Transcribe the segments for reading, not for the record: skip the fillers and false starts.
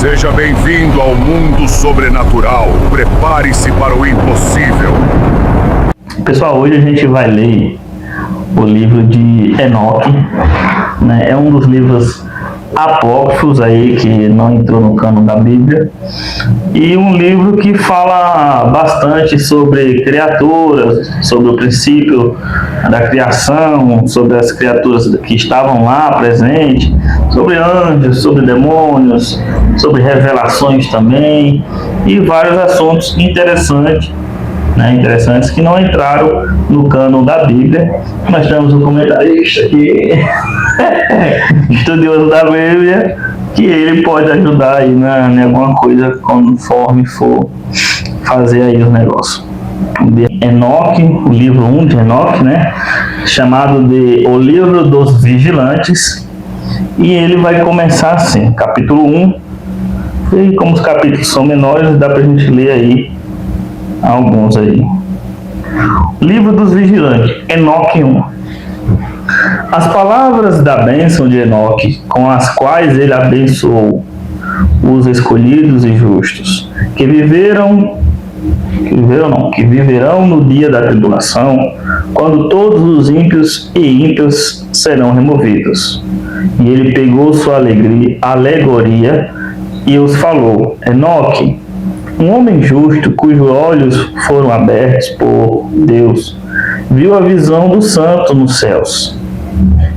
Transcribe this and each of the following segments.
Seja bem-vindo ao mundo sobrenatural. Prepare-se para o impossível. Pessoal, hoje a gente vai ler o livro de Enoque, né? É um dos livros apócrifos aí que não entrou no cânon da Bíblia, e um livro que fala bastante sobre criaturas, sobre o princípio da criação, sobre as criaturas que estavam lá presentes, sobre anjos, sobre demônios, sobre revelações também, e vários assuntos interessantes que não entraram no cânon da Bíblia. Nós temos um comentarista aqui, estudioso da Bíblia, que ele pode ajudar aí em alguma coisa conforme for fazer aí os negócios. Enoque, o livro 1 de Enoque, né, chamado de O Livro dos Vigilantes, e ele vai começar assim, capítulo 1, e como os capítulos são menores, dá pra gente ler aí alguns aí. Livro dos Vigilantes, Enoque 1. As palavras da bênção de Enoque, com as quais ele abençoou os escolhidos e justos, que viverão no dia da tribulação, quando todos os ímpios e ímpias serão removidos. E ele pegou sua alegoria e os falou: Enoque, um homem justo, cujos olhos foram abertos por Deus, viu a visão do santo nos céus,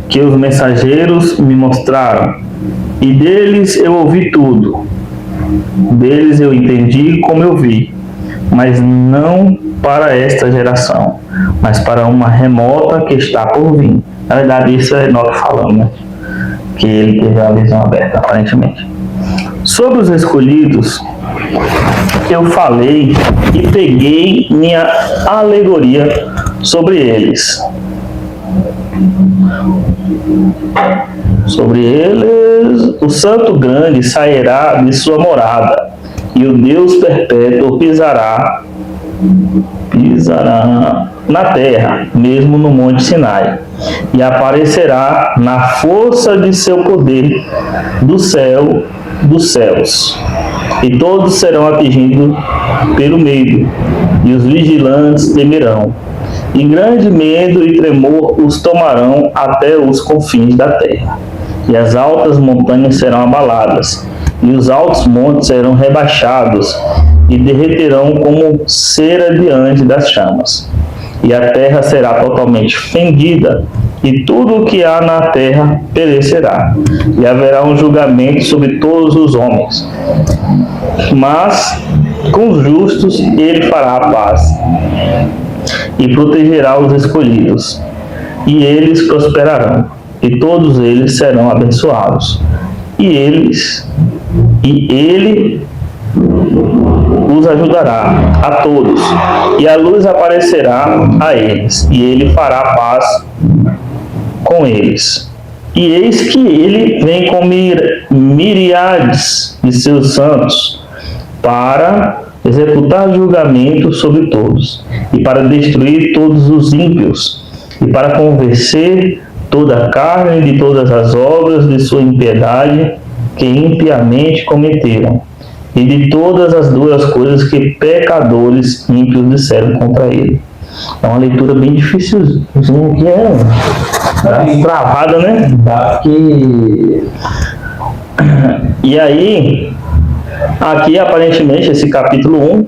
que os mensageiros me mostraram, e deles eu ouvi tudo. Deles eu entendi como eu vi, mas não para esta geração, mas para uma remota que está por vir. Na verdade, isso é Enoque falando, né? Que ele teve a visão aberta, aparentemente. Sobre os escolhidos, eu falei e peguei minha alegoria sobre eles. Sobre eles, o santo grande sairá de sua morada, e o Deus perpétuo pisará na terra, mesmo no monte Sinai, e aparecerá na força de seu poder dos céus, e todos serão atingidos pelo medo, e os vigilantes temerão, e grande medo e tremor os tomarão até os confins da terra, e as altas montanhas serão abaladas, e os altos montes serão rebaixados, e derreterão como cera diante das chamas, e a terra será totalmente fendida, e tudo o que há na terra perecerá, e haverá um julgamento sobre todos os homens. Mas com os justos ele fará a paz, e protegerá os escolhidos, e eles prosperarão, e todos eles serão abençoados, e ele os ajudará a todos, e a luz aparecerá a eles, e ele fará a paz com eles. E eis que ele vem com miríades de seus santos para executar julgamento sobre todos, e para destruir todos os ímpios, e para convencer toda a carne de todas as obras de sua impiedade que impiamente cometeram, e de todas as duras coisas que pecadores ímpios disseram contra ele. É uma leitura bem difícil, que é travada, né? E aí, aqui aparentemente esse capítulo 1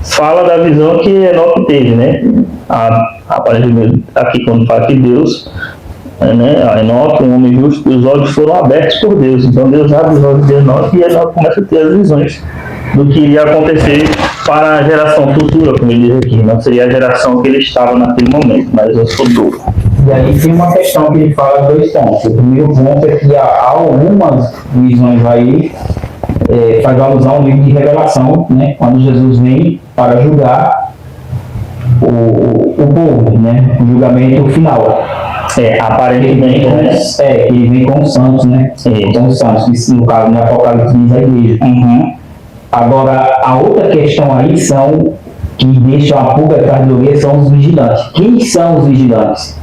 fala da visão que Enoque teve, né? Aparentemente aqui quando fala que Deus, né, Enoque, um homem justo, os olhos foram abertos por Deus. Então Deus abre os olhos de Enoque, e Enoque começa a ter as visões do que iria acontecer para a geração futura, como ele diz aqui. Não seria a geração que ele estava naquele momento, mas o futuro. E aí tem uma questão que ele fala dois pontos. O primeiro ponto é que há algumas visões aí, faz alusão ao livro de Revelação, né, quando Jesus vem para julgar o povo, né, o julgamento final. Aparentemente, ele vem com os santos, né? Com os santos, que no caso, no Apocalipse diz a igreja. Agora, a outra questão aí que deixam a pulga atrás do orelha, são os vigilantes. Quem são os vigilantes?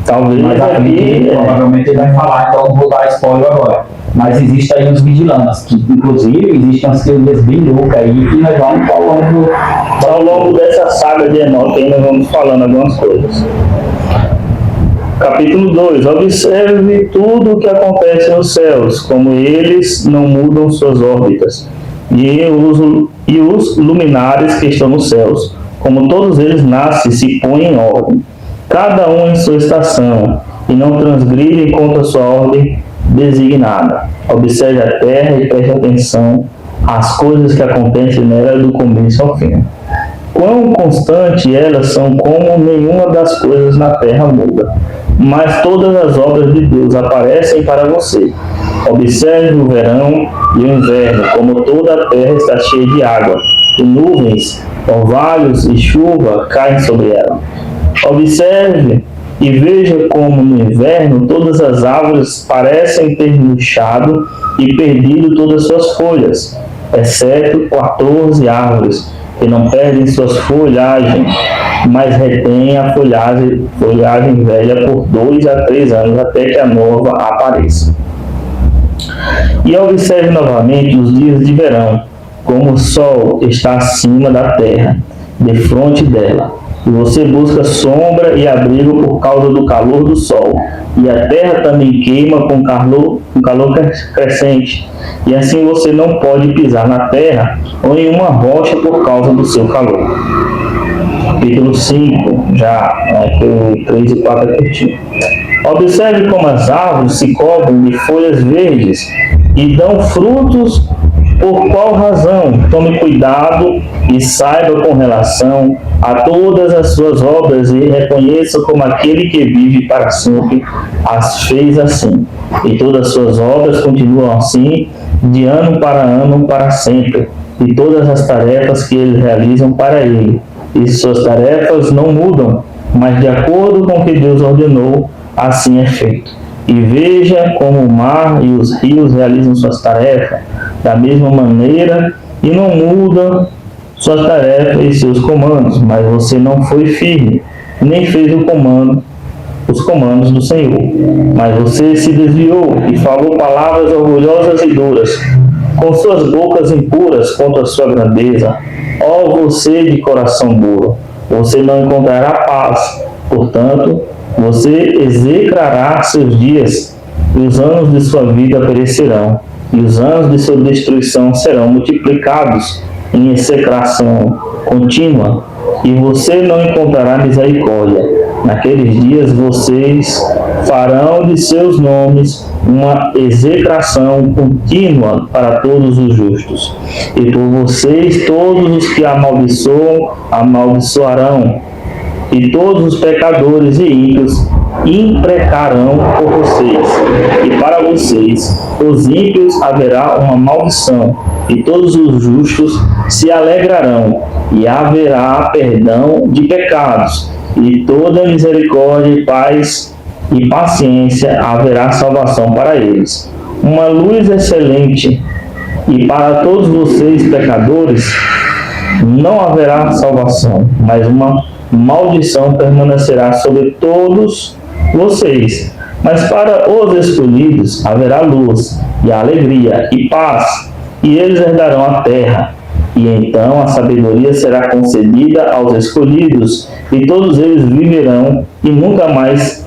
Talvez provavelmente ele vai falar, então não vou dar spoiler agora. Mas existem aí os vigilantes, que inclusive existem umas teorias bem loucas aí, que nós vamos falando Ao longo dessa saga de Enoque, nós vamos falando algumas coisas. Capítulo 2. Observe tudo o que acontece nos céus, como eles não mudam suas órbitas, e os luminares que estão nos céus, como todos eles nascem e se põem em ordem, cada um em sua estação, e não transgridem contra sua ordem designada. Observe a terra e preste atenção às coisas que acontecem nela do começo ao fim. Quão constante elas são, como nenhuma das coisas na terra muda. Mas todas as obras de Deus aparecem para você. Observe o verão e o inverno, como toda a terra está cheia de água, e nuvens, orvalhos e chuva caem sobre ela. Observe e veja como no inverno todas as árvores parecem ter murchado e perdido todas suas folhas, exceto 14 árvores, que não perdem suas folhagens, mas retêm a folhagem velha por 2 a 3 anos, até que a nova apareça. E observe novamente os dias de verão, como o sol está acima da terra, defronte dela, e você busca sombra e abrigo por causa do calor do sol, e a terra também queima com calor crescente, e assim você não pode pisar na terra ou em uma rocha por causa do seu calor. Capítulo 5, já que o 3 e 4 é curtinho. Observe como as árvores se cobrem de folhas verdes e dão frutos. Por qual razão? Tome cuidado e saiba com relação a todas as suas obras e reconheça como aquele que vive para sempre as fez assim. E todas as suas obras continuam assim, de ano para sempre, e todas as tarefas que eles realizam para ele. E suas tarefas não mudam, mas de acordo com o que Deus ordenou, assim é feito. E veja como o mar e os rios realizam suas tarefas da mesma maneira e não mudam suas tarefas e seus comandos, mas você não foi firme, nem fez os comandos do Senhor. Mas você se desviou e falou palavras orgulhosas e duras, com suas bocas impuras contra a sua grandeza. Ó você de coração duro, você não encontrará paz. Portanto, você execrará seus dias, e os anos de sua vida perecerão, e os anos de sua destruição serão multiplicados em execração contínua, e você não encontrará misericórdia. Naqueles dias vocês farão de seus nomes uma execração contínua para todos os justos, e por vocês todos os que amaldiçoam amaldiçoarão, e todos os pecadores e ímpios imprecarão por vocês, e para vocês, os ímpios, haverá uma maldição, e todos os justos se alegrarão, e haverá perdão de pecados, e toda misericórdia e paz e paciência haverá salvação para eles. Uma luz excelente, e para todos vocês, pecadores, não haverá salvação, mas uma maldição permanecerá sobre todos vocês. Mas para os escolhidos haverá luz, e alegria, e paz, e eles herdarão a terra. E então a sabedoria será concedida aos escolhidos, e todos eles viverão e nunca mais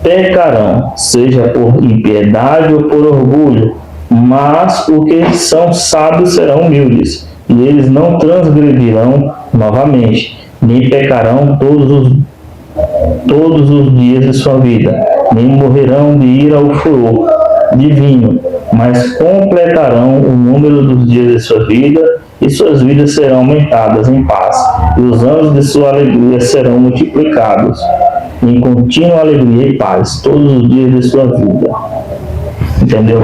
pecarão, seja por impiedade ou por orgulho. Mas os que são sábios serão humildes, e eles não transgredirão novamente, nem pecarão todos os dias de sua vida, nem morrerão de ira ou furor divino, mas completarão o número dos dias de sua vida, e suas vidas serão aumentadas em paz, e os anos de sua alegria serão multiplicados em contínua alegria e paz todos os dias de sua vida. Entendeu?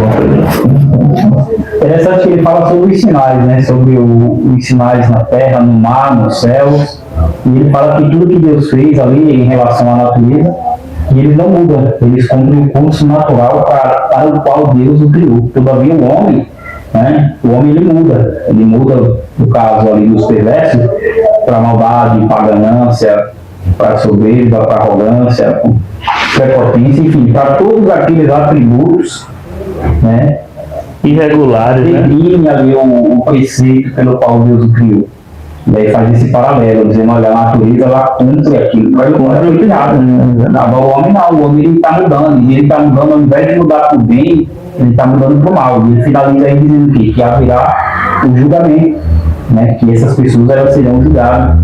Interessante que ele fala sobre os sinais, né? Sobre os sinais na terra, no mar, nos céus. E ele fala que tudo que Deus fez ali em relação à natureza, e eles não mudam, eles cumprem o curso natural para o qual Deus o criou. Todavia o homem, né? O homem ele muda, no caso ali dos perversos, para a maldade, para a ganância, para a soberba, para a arrogância, prepotência, enfim, para todos aqueles atributos, né, irregulares, né? define ali o preceito pelo qual Deus o criou. E aí faz esse paralelo, dizendo, olha, a natureza ela cumpre aquilo que foi criado. Agora o homem não, o homem está mudando, e ele está mudando, ao invés de mudar para o bem, ele está mudando para o mal. E ele finaliza aí dizendo que haverá o julgamento, né? Que essas pessoas elas serão julgadas